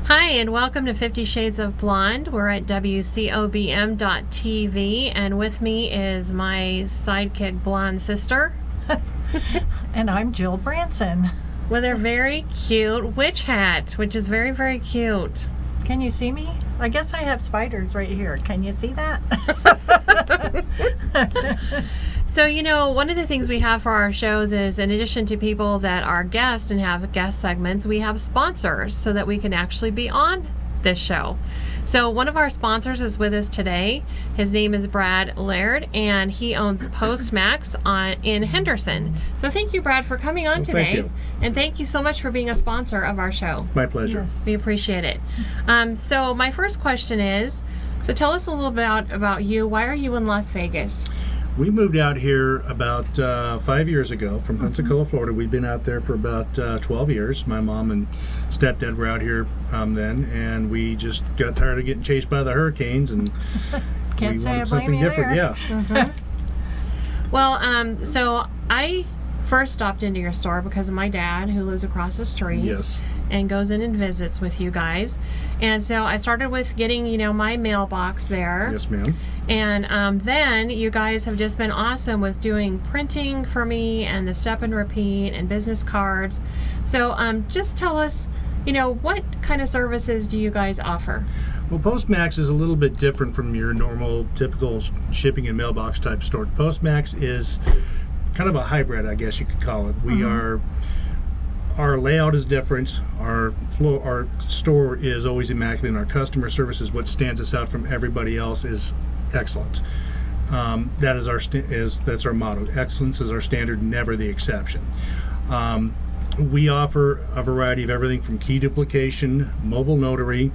Hi, and welcome to 50 Shades of Blonde. We're at WCOBM.tv, and with me is my sidekick blonde sister. And I'm Jill Branson. With her very cute witch hat, which is very, very cute. Can you see me? I guess I have spiders right here. Can you see that? So, one of the things we have for our shows is, in addition to people that are guests and have guest segments, we have sponsors so that we can actually be on this show. So one of our sponsors is with us today. His name is Brad Laird, and he owns Postmax in Henderson. So thank you, Brad, for coming on today. Thank you. And thank you so much for being a sponsor of our show. My pleasure. Yes. We appreciate it. So my first question is, so tell us a little bit about you. Why are you in Las Vegas? We moved out here about 5 years ago from Pensacola, Florida. We'd been out there for about 12 years. My mom and stepdad were out here then, and we just got tired of getting chased by the hurricanes, and Can't we say I wanted blame something you different. there. Yeah. Well, so I first stopped into your store because of my dad, who lives across the street. Yes. And goes in and visits with you guys. And so I started with getting, my mailbox there. Yes, ma'am. And then you guys have just been awesome with doing printing for me and the step and repeat and business cards. So just tell us, what kind of services do you guys offer? Well, Postmax is a little bit different from your normal, typical shipping and mailbox type store. Postmax is kind of a hybrid, I guess you could call it. Our layout is different. Our store is always immaculate, and our customer service is what stands us out from everybody else. Is excellent. That's our motto. Excellence is our standard, never the exception. We offer a variety of everything from key duplication, mobile notary.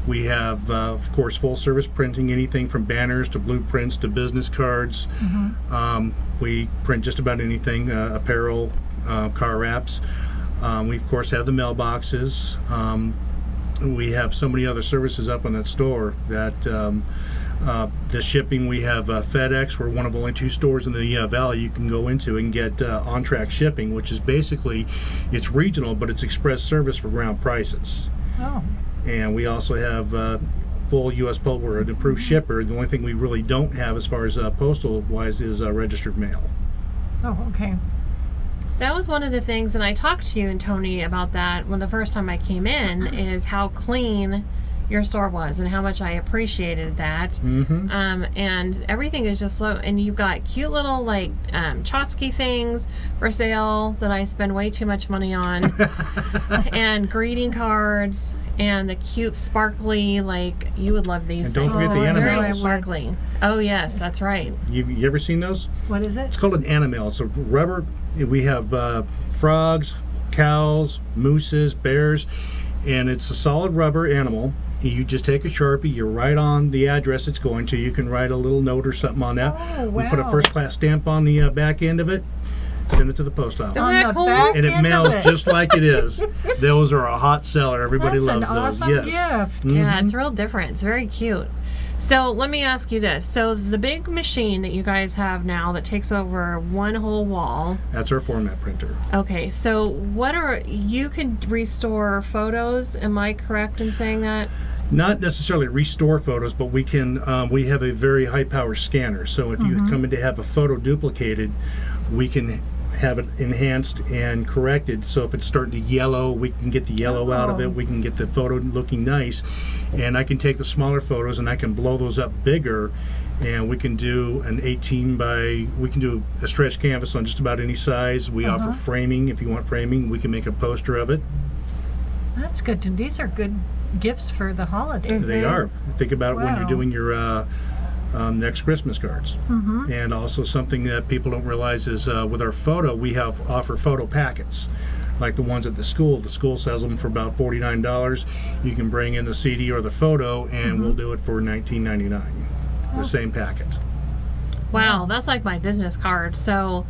We have, of course, full service printing, anything from banners to blueprints to business cards. We print just about anything, apparel, car wraps. We, of course, have the mailboxes. We have so many other services up on that store that the shipping, we have FedEx. We're one of only 2 stores in the valley you can go into and get on-track shipping, which is basically, it's regional, but it's express service for ground prices. Oh, And we also have full U.S. postal. We're an approved shipper. The only thing we really don't have as far as postal-wise is registered mail. oh, okay. That was one of the things, and I talked to you and Tony about that when the first time I came in, is how clean your store was and how much I appreciated that. And everything is just slow, and you've got cute little Chotsky things for sale that I spend way too much money on, and greeting cards, and the cute sparkly, you would love these And things. don't forget the It's very animals. sparkly. Oh yes, that's right. You ever seen those? What is it? It's called an animal. It's a rubber. We have frogs, cows, mooses, bears, and it's a solid rubber animal. You just take a Sharpie, you write on the address it's going to. You can write a little note or something on that. Oh, We put a wow. first-class stamp on the back end of it, send it to the post office. Isn't On that the cool? back And it end of mails it. just like it is. Those are a hot seller. Everybody That's loves an those. awesome Yes. gift. Yeah, it's real different. It's very cute. So let me ask you this. So the big machine that you guys have now that takes over one whole wall. That's our format printer. Okay, so you can restore photos, am I correct in saying that? Not necessarily restore photos, but we can. We have a very high power scanner. So if you come in to have a photo duplicated, we can have it enhanced and corrected. So if it's starting to yellow, we can get the yellow out of it. We can get the photo looking nice, and I can take the smaller photos and I can blow those up bigger, and we can do an 18 by. We can do a stretch canvas on just about any size. We offer framing. If you want framing, we can make a poster of it. That's good. And these are good gifts for the holiday. They are. Think about it when you're Wow. doing your next Christmas cards. And also something that people don't realize is with our photo, we offer photo packets. Like the ones at the school. The school sells them for about $49. You can bring in the CD or the photo, and we'll do it for $19.99. The same packet. Wow, that's like my business card. So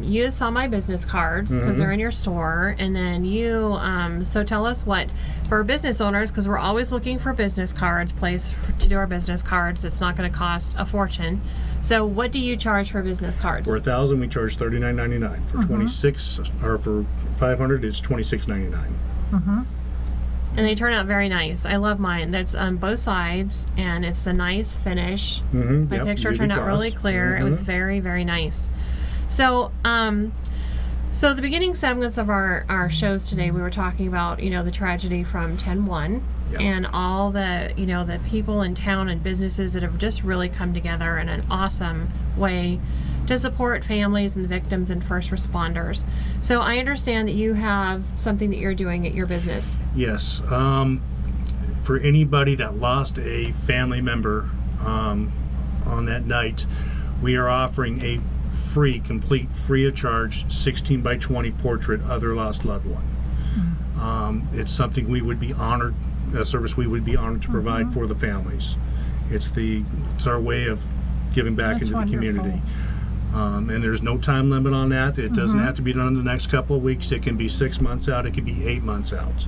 you saw my business cards because they're in your store, and then so tell us what, for business owners, because we're always looking for business cards, to do our business cards. It's not going to cost a fortune. So what do you charge for business cards? For 1,000, we charge $39.99. For 26 or for 500, it's $26.99. and they turn out very nice. I love mine. That's on both sides, and it's a nice finish. My Yep, picture UV turned out really gloss. clear. It was very, very nice. So, so the beginning segments of our shows today, we were talking about, the tragedy from 10/1 Yep. and all the, the people in town and businesses that have just really come together in an awesome way to support families and victims and first responders. So I understand that you have something that you're doing at your business. Yes. For anybody that lost a family member on that night, we are offering a complete free of charge 16 by 20 portrait of their lost loved one. It's something we would be honored, a service we would be honored to provide for the families. It's our way of giving back That's into wonderful. the community. And there's no time limit on that. It doesn't have to be done in the next couple of weeks. It can be 6 months out. It can be 8 months out.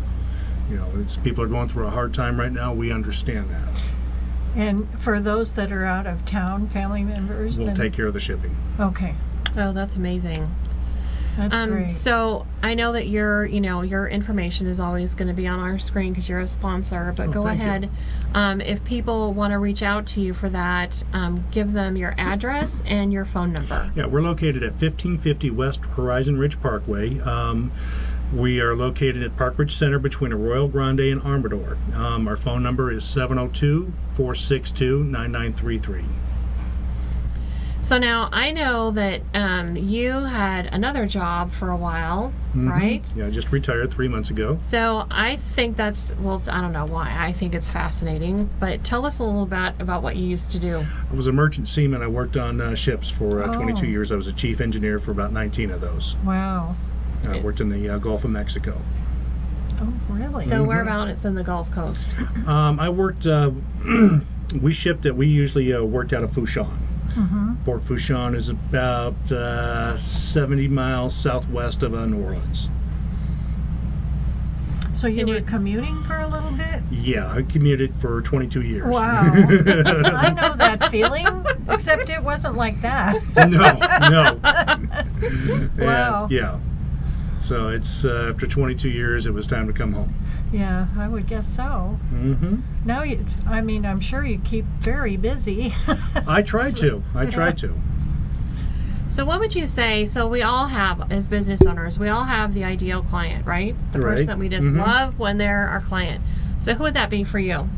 People are going through a hard time right now. We understand that. And for those that are out of town, family members, We'll then take care of the shipping. okay, Oh, that's amazing. that's great. So I know that your information is always going to be on our screen because you're a sponsor, but go thank you. ahead. If people want to reach out to you for that, give them your address and your phone number. Yeah, we're located at 1550 West Horizon Ridge Parkway. We are located at Park Ridge Center between Arroyo Grande and Armador. Our phone number is 702-462-9933. So now I know that you had another job for a while, right? Yeah, I just retired 3 months ago. So I think I don't know why. I think it's fascinating, but tell us a little bit about what you used to do. I was a merchant seaman. I worked on ships for 22 Oh. years. I was a chief engineer for about 19 of those. Wow. I worked in the Gulf of Mexico. Oh, really? So whereabouts in the Gulf Coast? I worked, we usually worked out of Fouchon. Port Fouchon is about 70 miles southwest of New Orleans. So you And were you- commuting for a little bit? Yeah, I commuted for 22 years. Wow. I know that feeling, except it wasn't like that. No. Wow. Yeah. So it's after 22 years, it was time to come home. Yeah, I would guess so. Mm-hmm. Now, I'm sure you keep very busy. I try to. So what would you say, so we all have, as business owners, we all have the ideal client, right? The Right. person that we just love when they're our client. So who would that be for you?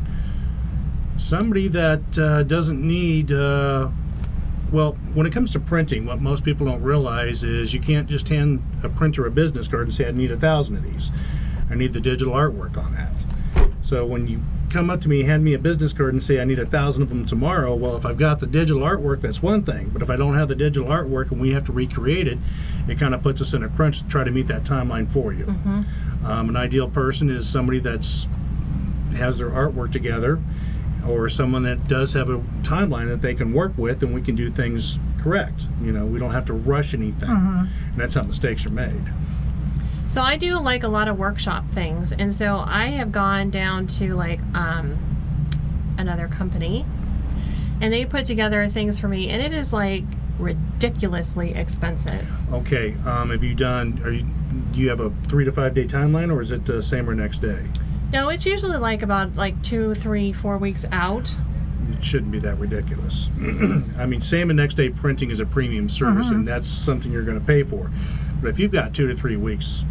Somebody that doesn't need, well, when it comes to printing, what most people don't realize is you can't just hand a printer a business card and say, I need 1,000 of these. I need the digital artwork on that. So when you come up to me, hand me a business card and say I need 1,000 of them tomorrow, well, if I've got the digital artwork, that's one thing. But if I don't have the digital artwork and we have to recreate it, it kind of puts us in a crunch to try to meet that timeline for you. An ideal person is somebody that's has their artwork together, or someone that does have a timeline that they can work with, and we can do things correct. We don't have to rush anything. And that's how mistakes are made. So I do like a lot of workshop things, and so I have gone down to like another company, and they put together things for me, and it is like ridiculously expensive. Okay, have you done? Do you have a 3 to 5 day timeline, or is it same or next day? No, it's usually like about 2, 3, 4 weeks out. It shouldn't be that ridiculous. I mean, same and next day printing is a premium service, and that's something you're going to pay for. But if you've got 2 to 3 weeks,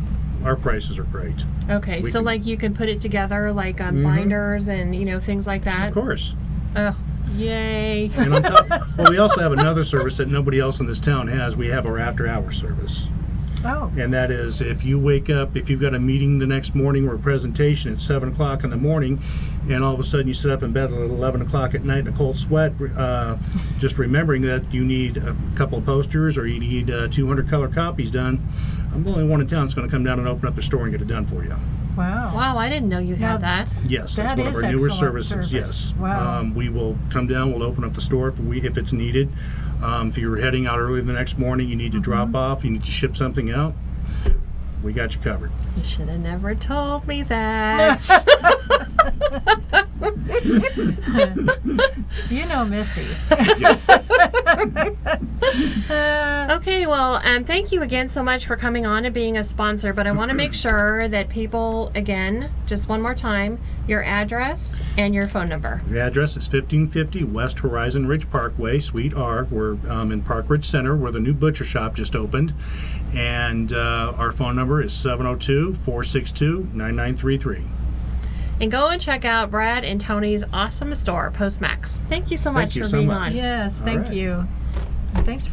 our prices are great. Okay, We so can- like you can put it together like on binders and things like that. Of course. Oh, yay! And on top, well, we also have another service that nobody else in this town has. We have our after-hours service. Oh, And that is, if you wake up, if you've got a meeting the next morning or a presentation at 7 o'clock in the morning, and all of a sudden you sit up in bed at 11 o'clock at night in a cold sweat, just remembering that you need a couple of posters or you need 200 color copies done, I'm the only one in town that's going to come down and open up the store and get it done for you. wow. Wow, I didn't know you Now- had that. Yes, that's That one of is our newer excellent services. service. Yes. Wow. We will come down, we'll open up the store if it's needed. If you're heading out early the next morning, you need to drop off, you need to ship something out, we got you covered. You should have never told me that. You know Missy. Yes. Okay, well, thank you again so much for coming on and being a sponsor. But I want to make sure that people, again, just one more time, your address and your phone number. The address is 1550 West Horizon Ridge Parkway, Suite R. We're in Park Ridge Center, where the new butcher shop just opened. And our phone number is 702-462-9933. And go and check out Brad and Tony's awesome store, Postmax. Thank you so much Thank you for so being much. on. Yes, All thank right. you. And thanks for